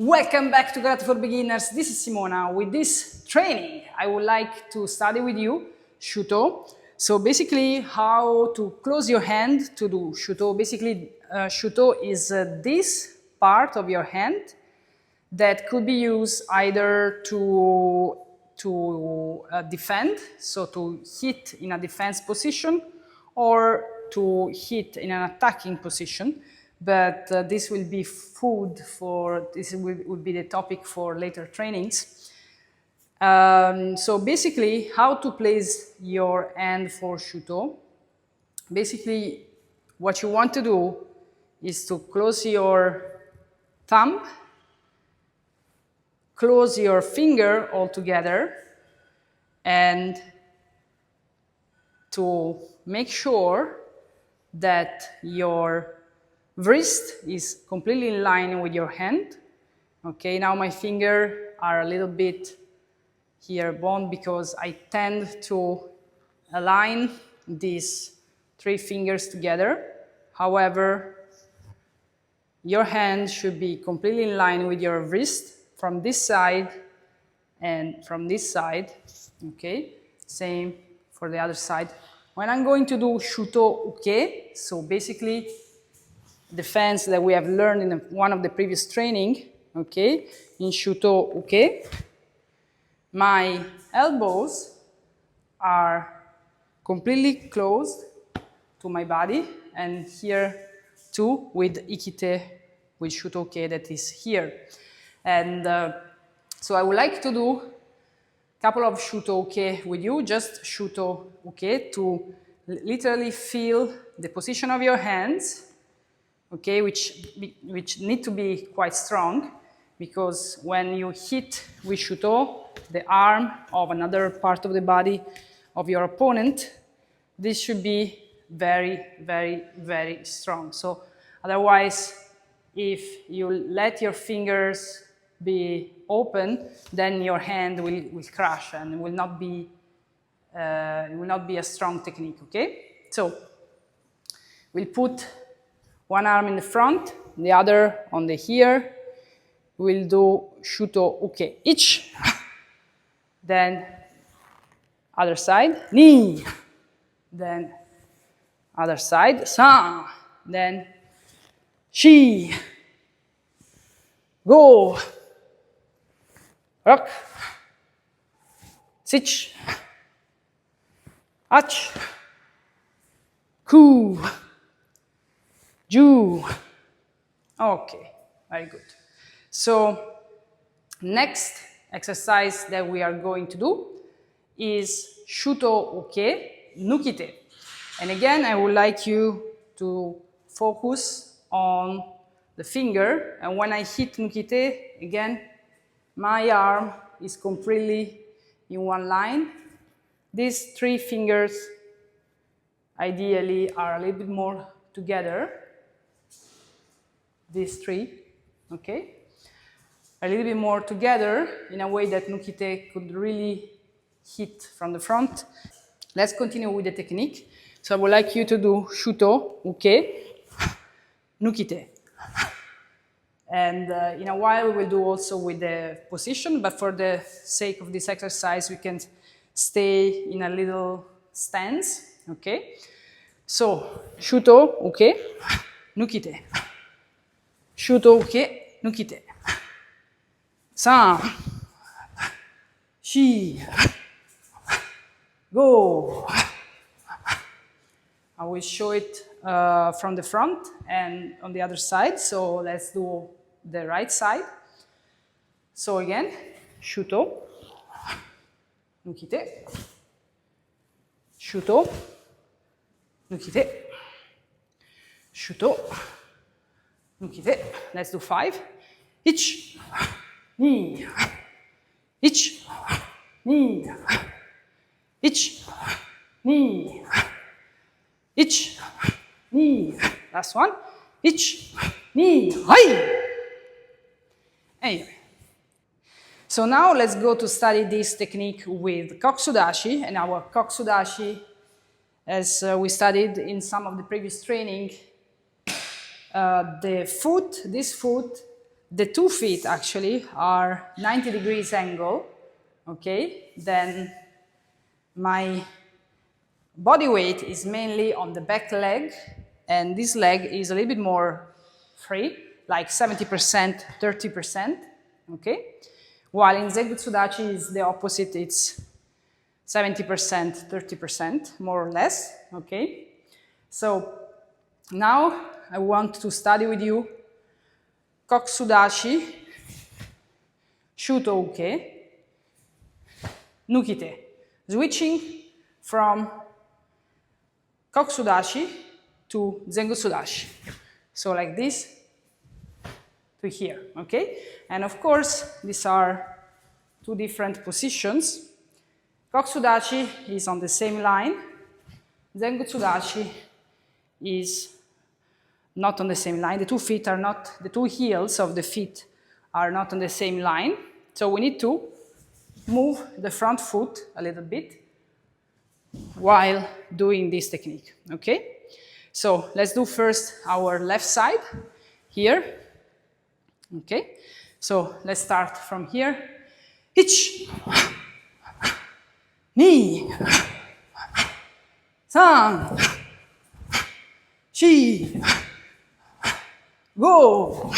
Welcome back to Karate for Beginners. This is Simona. With this training, I would like to study with you Shuto. So basically, how to close your hand to do Shuto. Basically, Shuto is this part of your hand that could be used either to defend, so to hit in a defense position, or to hit in an attacking position. But this will be food for, this will be the topic for later trainings. So basically, how to place your hand for Shuto. Basically, what you want to do is to close your thumb, close your finger all together, and to make sure that your wrist is completely in line with your hand. Okay, now my fingers are a little bit here bond because I tend to align these three fingers together. However, your hand should be completely in line with your wrist from this side and from this side. Okay, same for the other side. When I'm going to do Shuto UKE, so basically defense that we have learned in one of the previous training, okay, in Shuto UKE, my elbows are completely closed to my body, and here too with Ikite, with Shuto UKE that is here. And so I would like to do a couple of Shuto UKE with you, just Shuto UKE, to literally feel the position of your hands, okay, which need to be quite strong, because when you hit with Shuto, the arm of another part of the body of your opponent, this should be very, very, very strong. So otherwise, if you let your fingers be open, then your hand will crash and will not be a strong technique, okay? So we'll put one arm in the front, the other on the here. We'll do Shuto UKE each. Then other side, knee. Then other side, san. Then shi. Go. Rock. Sich. Ach. Ku. Ju. Okay, very good. So next exercise that we are going to do is Shuto UKE Nukite. And again, I would like you to focus on the finger. And when I hit Nukite, again, my arm is completely in one line. These three fingers ideally are a little bit more together. These three, okay? A little bit more together in a way that Nukite could really hit from the front. Let's continue with the technique. So I would like you to do Shuto UKE Nukite. And in a while we will do also with the position, but for the sake of this exercise, we can stay in a little stance, okay? So Shuto UKE Nukite. Shuto UKE Nukite. San. Shi. Go. I will show it from the front and on the other side. So let's do the right side. So again, Shuto Nukite. Shuto Nukite. Shuto Nukite. Let's do 5. Ich. Knee. Ich. Knee. Ich. Knee. Ich. Knee. Last one. Ich. Knee. Hai. Anyway. So now let's go to study this technique with Koksudashi. And our Koksudashi, as we studied in some of the previous training, this foot the 2 feet actually are 90 degrees angle, okay, then my body weight is mainly on the back leg, and this leg is a little bit more free, like 70%, 30%, okay? While in Zengu-Tsudachi is the opposite, it's 70%, 30%, more or less, okay? So now I want to study with you Kokusudachi, Shuto UKE, Nukite, switching from Kokusudachi to Zengu-Tsudachi. So like this to here, okay? And of course, these are 2 different positions. Kokusudachi is on the same line. Zengu-Tsudachi is not on the same line. The 2 feet are not, the 2 heels of the feet are not on the same line. So we need to move the front foot a little bit while doing this technique, okay? So let's do first our left side here, okay? So let's start from here. Ich, ni, san, shi, go.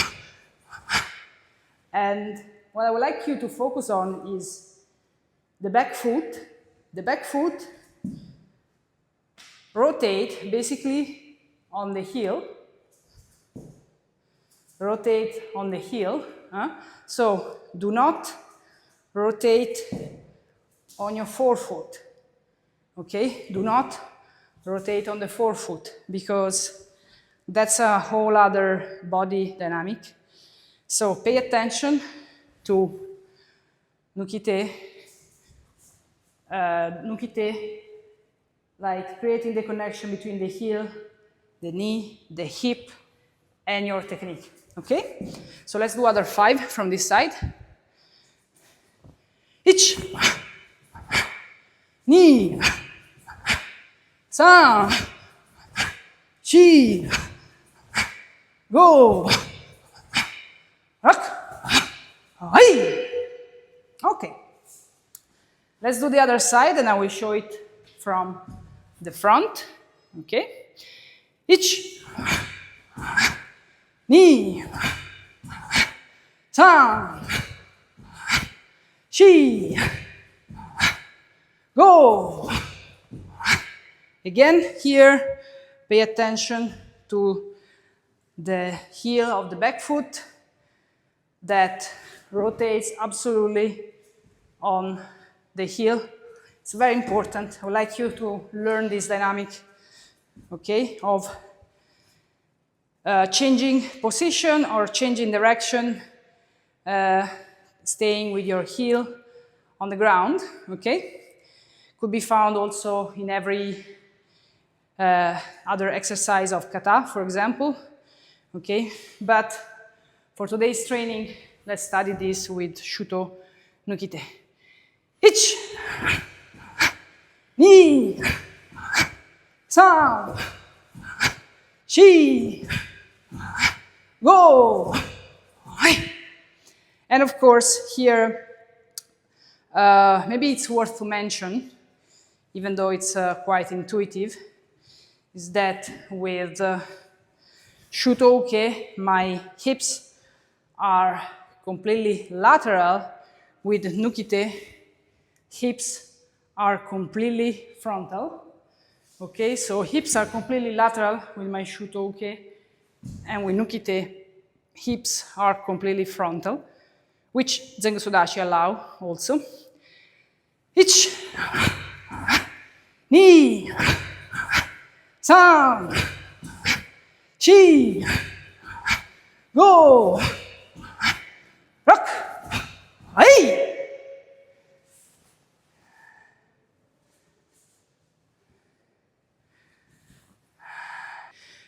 And what I would like you to focus on is the back foot. The back foot rotate basically on the heel. Rotate on the heel. So do not rotate on your forefoot. Okay? Do not rotate on the forefoot because that's a whole other body dynamic. So pay attention to Nukite. Nukite, like creating the connection between the heel, the knee, the hip, and your technique, okay? So let's do other 5 from this side. Ich, ni, san, shi, go, rock, hai. Okay. Let's do the other side, and I will show it from the front, okay? Ich, ni, san, shi, go. Again, here, pay attention to the heel of the back foot that rotates absolutely on the heel. It's very important. I would like you to learn this dynamic, okay, of changing position or changing direction, staying with your heel on the ground, okay? Could be found also in every other exercise of kata, for example, okay? But for today's training, let's study this with Shuto Nukite. Ich, ni, san, shi, go. And of course, here, maybe it's worth to mention, even though it's quite intuitive, is that with Shuto UKE, my hips are completely lateral. With Nukite, hips are completely frontal. Okay, so hips are completely lateral with my Shuto UKE, and with Nukite, hips are completely frontal, which Zengu-Tsudachi allow also. Ich, ni, san, shi, go, rock, hai.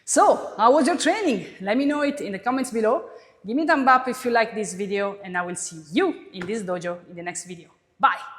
So, how was your training? Let me know it in the comments below. Give me a thumb up if you like this video, and I will see you in this dojo in the next video. Bye!